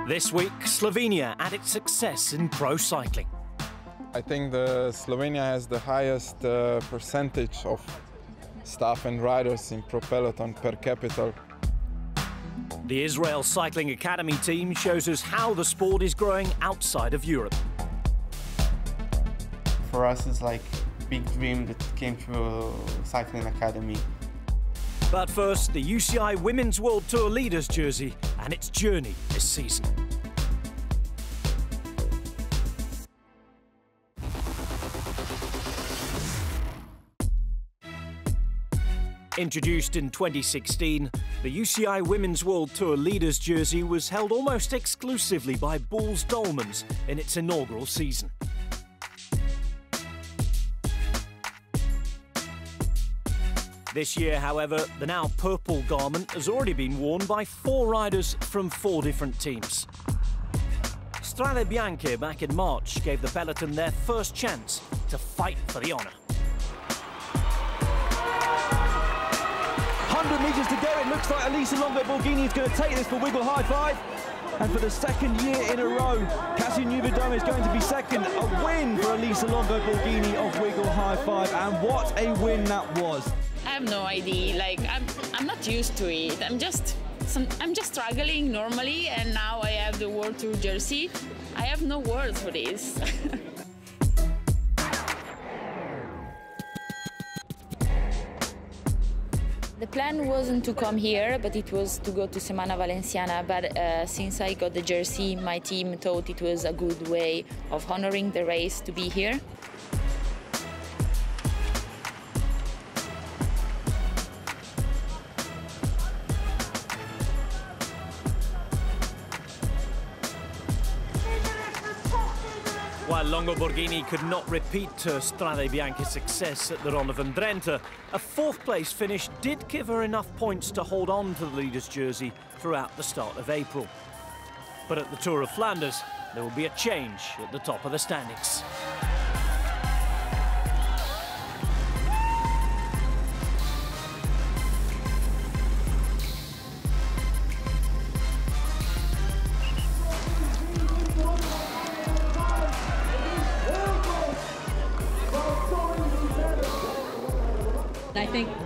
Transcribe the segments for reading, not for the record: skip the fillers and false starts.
This week, Slovenia had its success in pro cycling. I think Slovenia has the highest percentage of staff and riders in pro peloton per capita. The Israel Cycling Academy team shows us how the sport is growing outside of Europe. For us, it's like a big dream that came through Cycling Academy. But first, the UCI Women's World Tour Leaders jersey and its journey this season. Introduced in 2016, the UCI Women's World Tour Leaders jersey was held almost exclusively by Bulls Dolmans in its inaugural season. This year, however, the now purple garment has already been worn by 4 riders from 4 different teams. Strade Bianche back in March gave the peloton their first chance to fight for the honour. 100 metres to go. It looks like Elisa Longo Borghini is going to take this for Wiggle High Five. And for the second year in a row, Cassie Nuvedome is going to be second. A win for Elisa Longo Borghini of Wiggle High Five. And what a win that was. I have no idea. Like I'm not used to it. I'm just struggling normally, and now I have the World Tour jersey. I have no words for this. The plan wasn't to come here, but it was to go to Semana Valenciana. But since I got the jersey, my team thought it was a good way of honoring the race to be here. While Longo Borghini could not repeat her Strade Bianche success at the Ronde van Drenthe, a 4th place finish did give her enough points to hold on to the leader's jersey throughout the start of April. But at the Tour of Flanders, there will be a change at the top of the standings.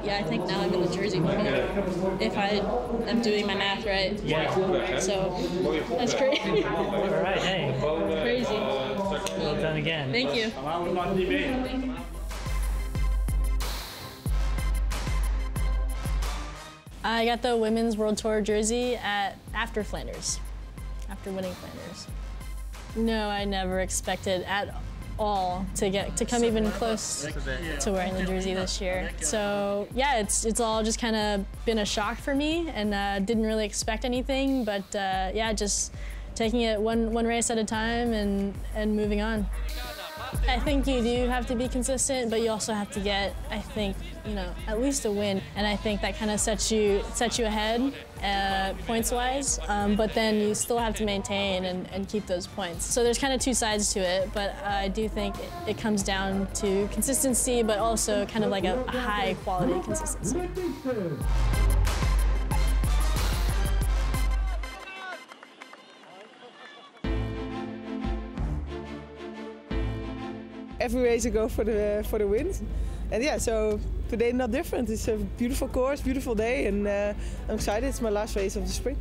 I think now I'm in the jersey for me, if I am doing my math right. Yeah. So that's crazy. All right, hey. Crazy. Well done again. Thank you. I got the Women's World Tour jersey after Flanders, after winning Flanders. No, I never expected at all to come even close to wearing the jersey this year. So yeah, it's all just kind of been a shock for me, and didn't really expect anything, but yeah, just taking it one race at a time and moving on. I think you do have to be consistent, but you also have to get, I think, at least a win. And I think that kind of sets you ahead points-wise, but then you still have to maintain and keep those points. So there's kind of 2 sides to it, but I do think it comes down to consistency, but also kind of like a high-quality consistency. Every race I go for the win, and yeah, so today not different. It's a beautiful course, beautiful day, and I'm excited. It's my last race of the spring.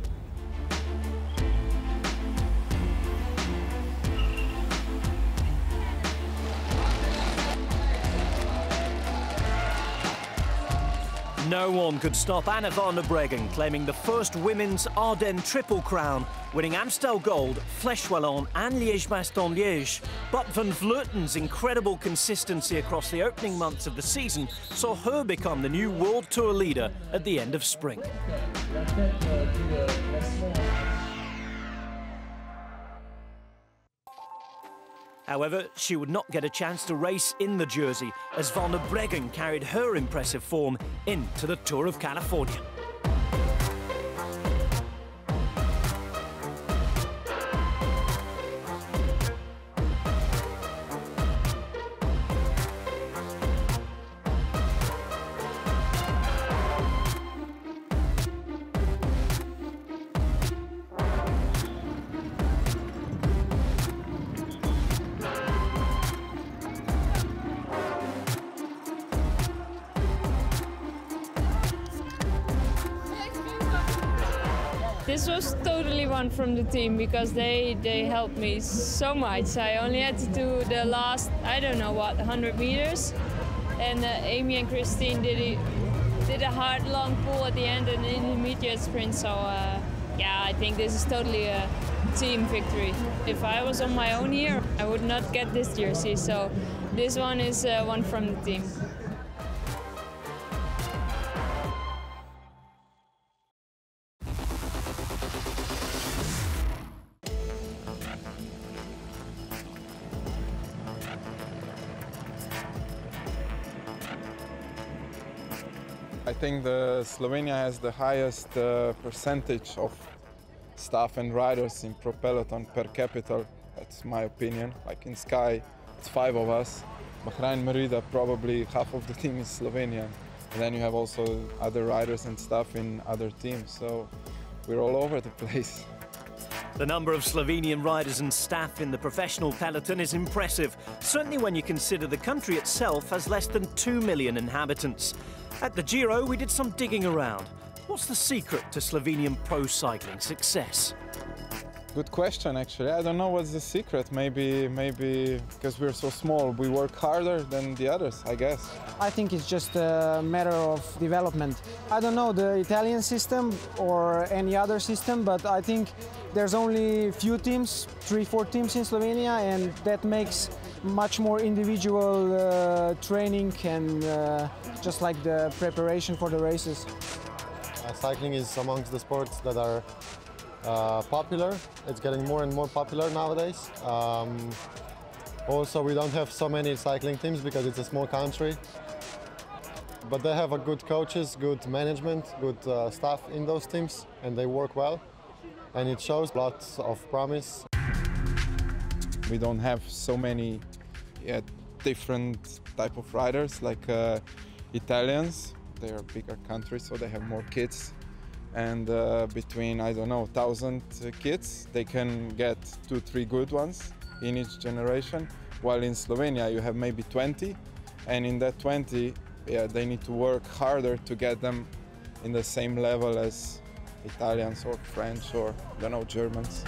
No one could stop Anna van der Breggen claiming the first women's Ardennes Triple Crown, winning Amstel Gold, Flèche Wallonne and Liège-Bastogne-Liège. But Van Vleuten's incredible consistency across the opening months of the season saw her become the new World Tour leader at the end of spring. However, she would not get a chance to race in the jersey as Van der Breggen carried her impressive form into the Tour of California. This was totally one from the team because they helped me so much. I only had to do the last, I don't know what, 100 meters. And Amy and Christine did a hard long pull at the end and an intermediate sprint. So yeah, I think this is totally a team victory. If I was on my own here, I would not get this jersey. So this one is one from the team. I think Slovenia has the highest percentage of staff and riders in pro peloton per capita. That's my opinion. Like in Sky, it's 5 of us. Bahrain Merida, probably half of the team is Slovenian. And then you have also other riders and stuff in other teams. So we're all over the place. The number of Slovenian riders and staff in the professional peloton is impressive, certainly when you consider the country itself has less than 2 million inhabitants. At the Giro, we did some digging around. What's the secret to Slovenian pro cycling success? Good question, actually. I don't know what's the secret. Maybe because we're so small, we work harder than the others, I guess. I think it's just a matter of development. I don't know the Italian system or any other system, but I think there's only few teams, 3-4 teams in Slovenia, and that makes much more individual training and just like the preparation for the races. Cycling is amongst the sports that are popular. It's getting more and more popular nowadays. Also, we don't have so many cycling teams because it's a small country. But they have a good coaches, good management, good staff in those teams, and they work well. And it shows lots of promise. We don't have so many different type of riders like Italians. They are a bigger country, so they have more kids. And between, I don't know, 1,000 kids, they can get 2-3 good ones in each generation. While in Slovenia, you have maybe 20. And in that 20, they need to work harder to get them in the same level as Italians or French or, I don't know, Germans.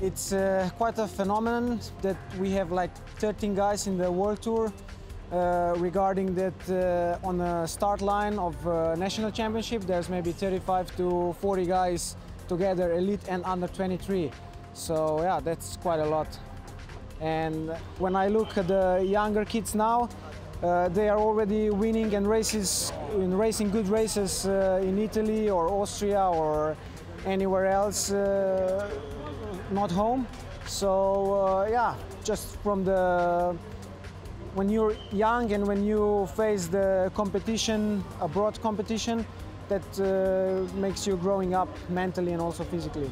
It's quite a phenomenon that we have like 13 guys in the World Tour. Regarding that on the start line of national championship, there's maybe 35 to 40 guys together, elite and under 23. So yeah, that's quite a lot. And when I look at the younger kids now, they are already winning and racing good races in Italy or Austria or anywhere else, not home. So yeah, just from when you're young and when you face the competition, abroad competition, that makes you growing up mentally and also physically.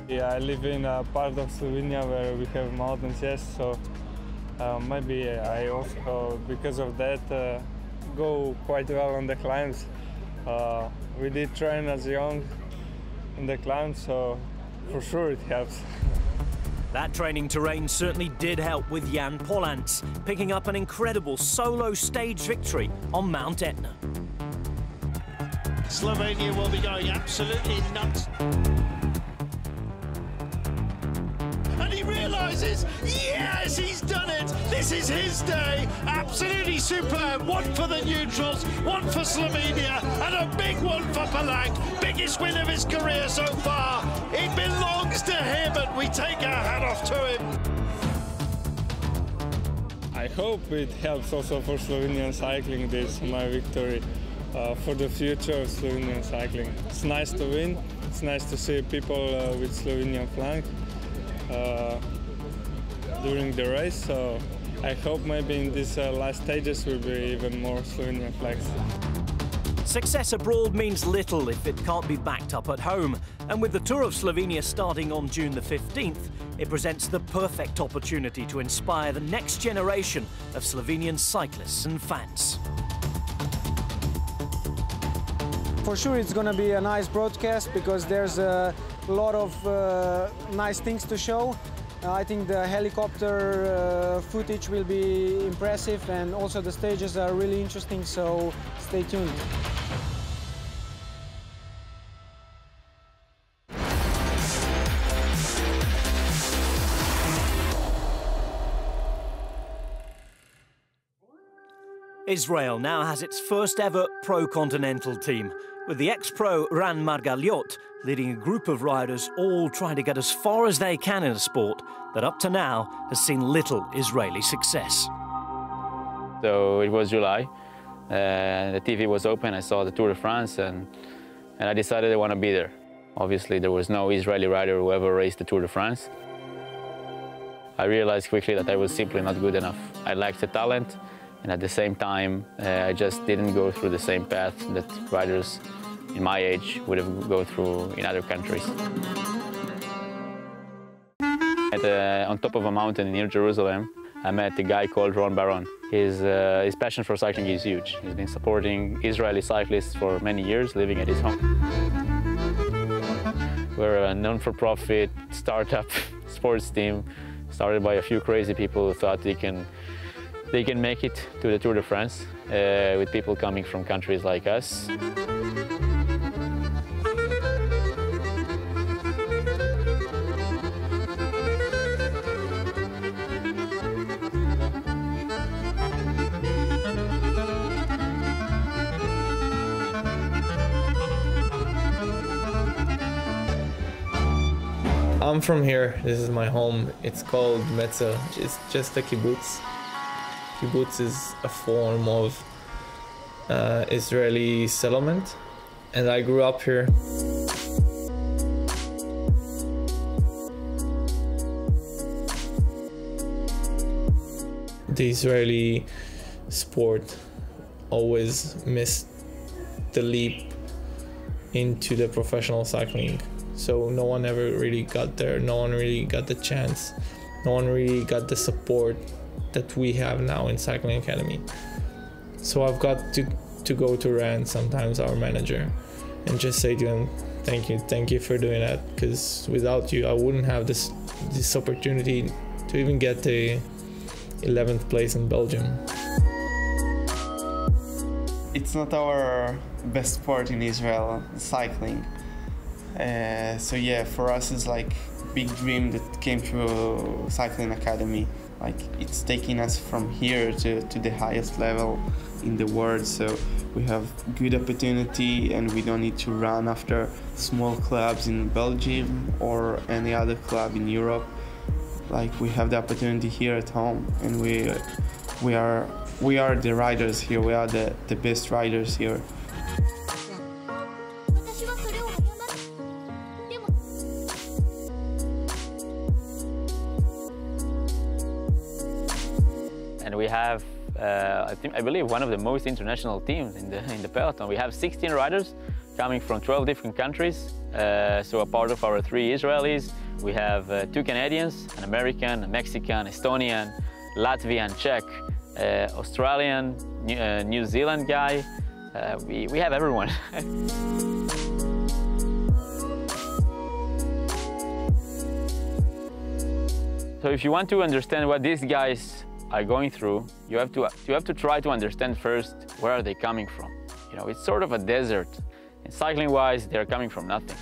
Yeah, I live in a part of Slovenia where we have mountains, yes, so maybe I also, because of that, go quite well on the climbs. We did train as young in the climbs, so for sure it helps. That training terrain certainly did help with Jan Polans, picking up an incredible solo stage victory on Mount Etna. Slovenia will be going absolutely nuts. And he realises, yes, he's done it. This is his day. Absolutely superb. One for the neutrals, one for Slovenia, and a big one for Palank. Biggest win of his career so far. It belongs to him, and we take our hat off to him. I hope it helps also for Slovenian cycling, this my victory, for the future of Slovenian cycling. It's nice to win. It's nice to see people with Slovenian flag during the race. So I hope maybe in these last stages will be even more Slovenian flags. Success abroad means little if it can't be backed up at home. And with the Tour of Slovenia starting on June the 15th, it presents the perfect opportunity to inspire the next generation of Slovenian cyclists and fans. For sure it's going to be a nice broadcast because there's a lot of nice things to show. I think the helicopter footage will be impressive and also the stages are really interesting, so stay tuned. Israel now has its first ever pro-continental team, with the ex-pro Ran Margaliot leading a group of riders all trying to get as far as they can in a sport that up to now has seen little Israeli success. So it was July, the TV was open, I saw the Tour de France and I decided I want to be there. Obviously there was no Israeli rider who ever raced the Tour de France. I realized quickly that I was simply not good enough. I lacked the talent, and at the same time I just didn't go through the same path that riders in my age would have gone through in other countries. On top of a mountain near Jerusalem, I met a guy called Ron Baron. His passion for cycling is huge. He's been supporting Israeli cyclists for many years, living at his home. We're a non-for-profit startup sports team started by a few crazy people who thought they can make it to the Tour de France with people coming from countries like us. I'm from here. This is my home. It's called Metza. It's just a kibbutz. Kibbutz is a form of Israeli settlement, and I grew up here. The Israeli sport always missed the leap into the professional cycling. So no one ever really got there, no one really got the chance, no one really got the support that we have now in Cycling Academy. So I've got to go to Ran, sometimes our manager, and just say to him, thank you for doing that, because without you I wouldn't have this opportunity to even get the 11th place in Belgium. It's not our best sport in Israel, cycling. So yeah, for us it's like a big dream that came through Cycling Academy. Like it's taking us from here to the highest level in the world. So we have good opportunity and we don't need to run after small clubs in Belgium or any other club in Europe. Like we have the opportunity here at home, and we are the riders here. We are the best riders here. And we have, I believe, one of the most international teams in the peloton. We have 16 riders coming from 12 different countries. So a part of our 3 Israelis, we have 2 Canadians, an American, a Mexican, Estonian, Latvian, Czech, Australian, New Zealand guy. We have everyone. So if you want to understand what these guys are going through, you have to try to understand first where are they coming from. You know, it's sort of a desert. And cycling-wise, they're coming from nothing.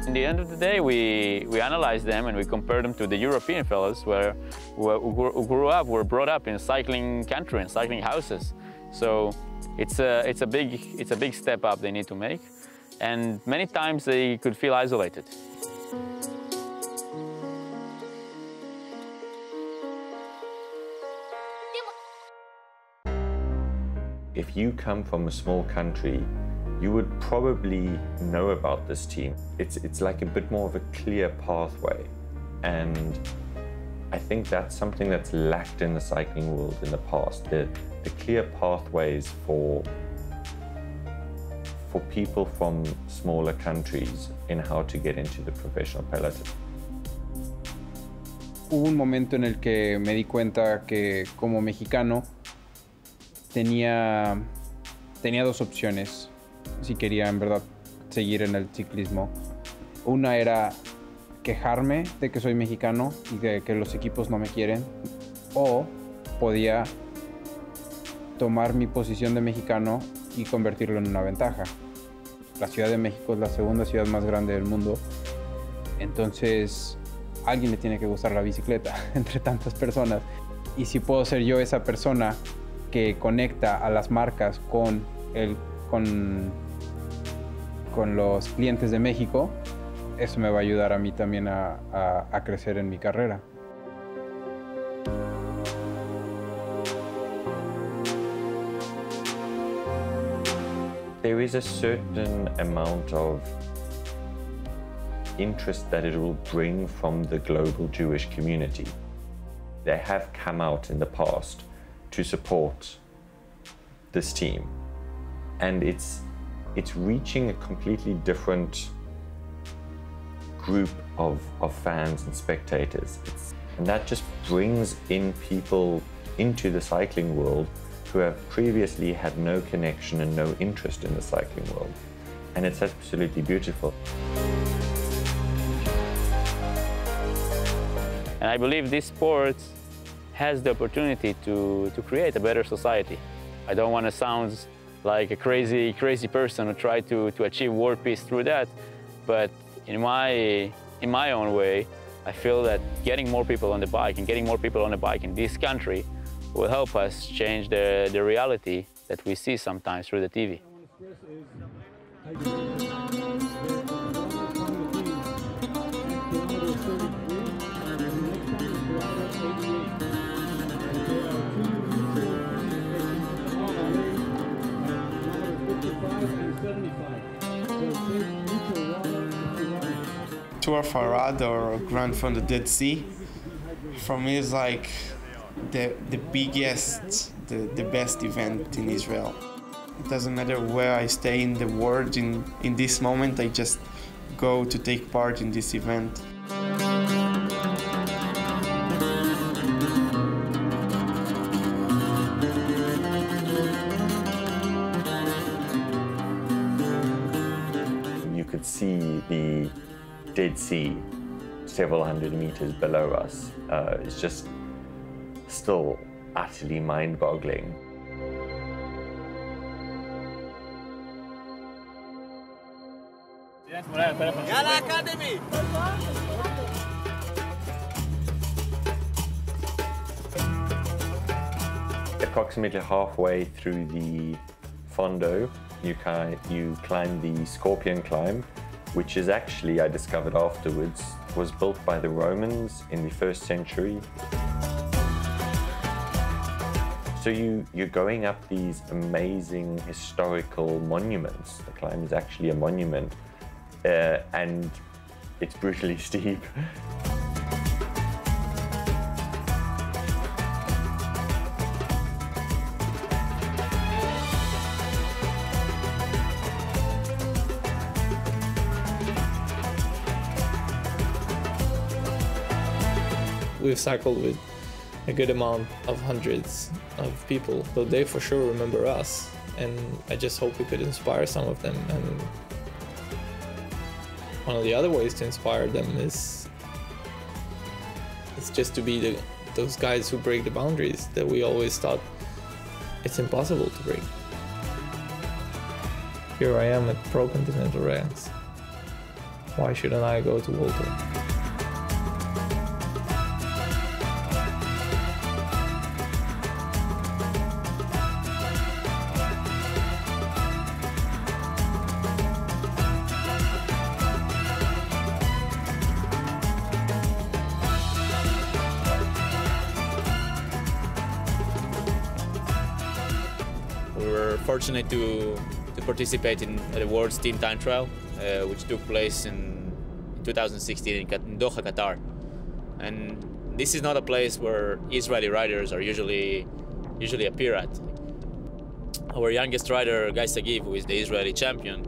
In the end of the day, we analyze them and we compare them to the European fellows who grew up, were brought up in cycling country and cycling houses. So it's a big step up they need to make, and many times they could feel isolated. If you come from a small country, you would probably know about this team. It's like a bit more of a clear pathway, and I think that's something that's lacked in the cycling world in the past, the clear pathways for people from smaller countries in how to get into the professional peloton. Hubo un momento en el que me di cuenta que como mexicano tenía 2 opciones si quería en verdad seguir en el ciclismo. Una era quejarme de que soy mexicano y de que los equipos no me quieren, o podía tomar mi posición de mexicano y convertirlo en una ventaja. La Ciudad de México es la segunda ciudad más grande del mundo, entonces a alguien le tiene que gustar la bicicleta entre tantas personas, y si puedo ser yo esa persona que conecta a las marcas con los clientes de México, eso me va a ayudar a mí también a crecer en mi carrera. There is a certain amount of interest that it will bring from the global Jewish community. They have come out in the past to support this team, and it's reaching a completely different group of fans and spectators, and that just brings in people into the cycling world who have previously had no connection and no interest in the cycling world, and it's absolutely beautiful. And I believe this sport has the opportunity to create a better society. I don't want to sound like a crazy person who try to achieve world peace through that, but in my own way, I feel that getting more people on the bike and getting more people on the bike in this country will help us change the reality that we see sometimes through the TV. Tour of Arad or Grand from the Dead Sea, for me is like the biggest, the best event in Israel. It doesn't matter where I stay in the world in this moment, I just go to take part in this event. You could see the Dead Sea several hundred meters below us. It's just still utterly mind-boggling. Approximately halfway through the Fondo, you climb the Scorpion Climb, which is actually, I discovered afterwards, was built by the Romans in the 1st century. So you're going up these amazing historical monuments. The climb is actually a monument, and it's brutally steep. We've cycled with a good amount of hundreds of people, so they for sure remember us, and I just hope we could inspire some of them. And one of the other ways to inspire them is just to be those guys who break the boundaries that we always thought it's impossible to break. Here I am at Pro Continental ranks. Why shouldn't I go to World Tour? We were fortunate to participate in the World's Team Time Trial, which took place in 2016 in Doha, Qatar. And this is not a place where Israeli riders are usually appear at. Our youngest rider, Guy Sagiv, who is the Israeli champion,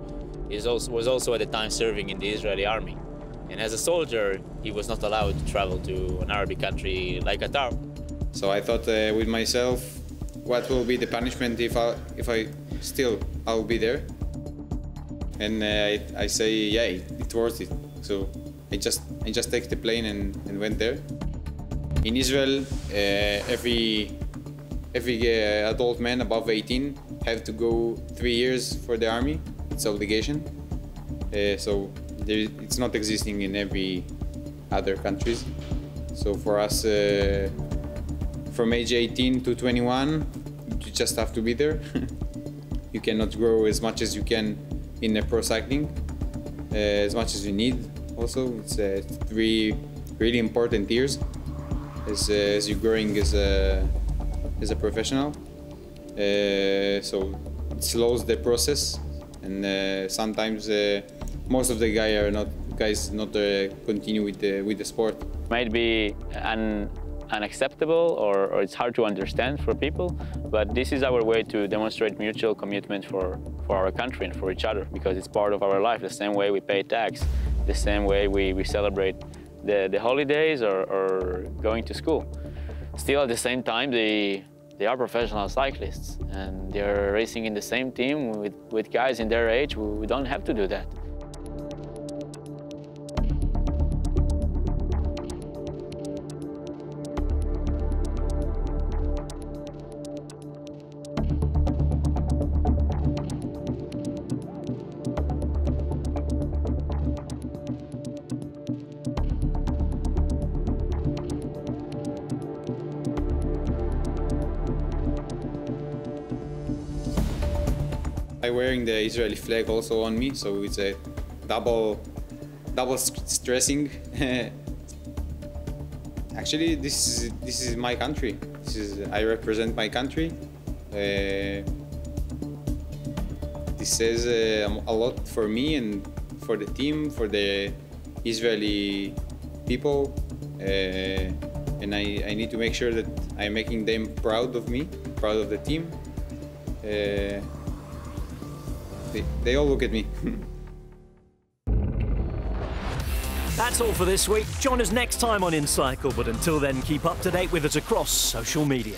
was also at the time serving in the Israeli army. And as a soldier, he was not allowed to travel to an Arabic country like Qatar. So I thought with myself, what will be the punishment if I'll be there? And I say, yeah, it's worth it. So I just take the plane and went there. In Israel, every adult man above 18 have to go 3 years for the army. It's obligation. So it's not existing in every other countries. So for us, from age 18 to 21, you just have to be there. You cannot grow as much as you can in pro cycling, as much as you need. Also, it's 3 really important years as you're growing as a professional. So it slows the process, and sometimes most of the guys not continue with the sport. Might be unacceptable or it's hard to understand for people, but this is our way to demonstrate mutual commitment for our country and for each other, because it's part of our life, the same way we pay tax, the same way we celebrate the holidays or going to school. Still, at the same time, they are professional cyclists and they're racing in the same team with guys in their age. We don't have to do that. I'm wearing the Israeli flag also on me, so it's a double stressing. Actually, this is my country. I represent my country. This says a lot for me and for the team, for the Israeli people, and I need to make sure that I'm making them proud of me, proud of the team. They all look at me. That's all for this week. Join us next time on inCycle, but until then, keep up to date with us across social media.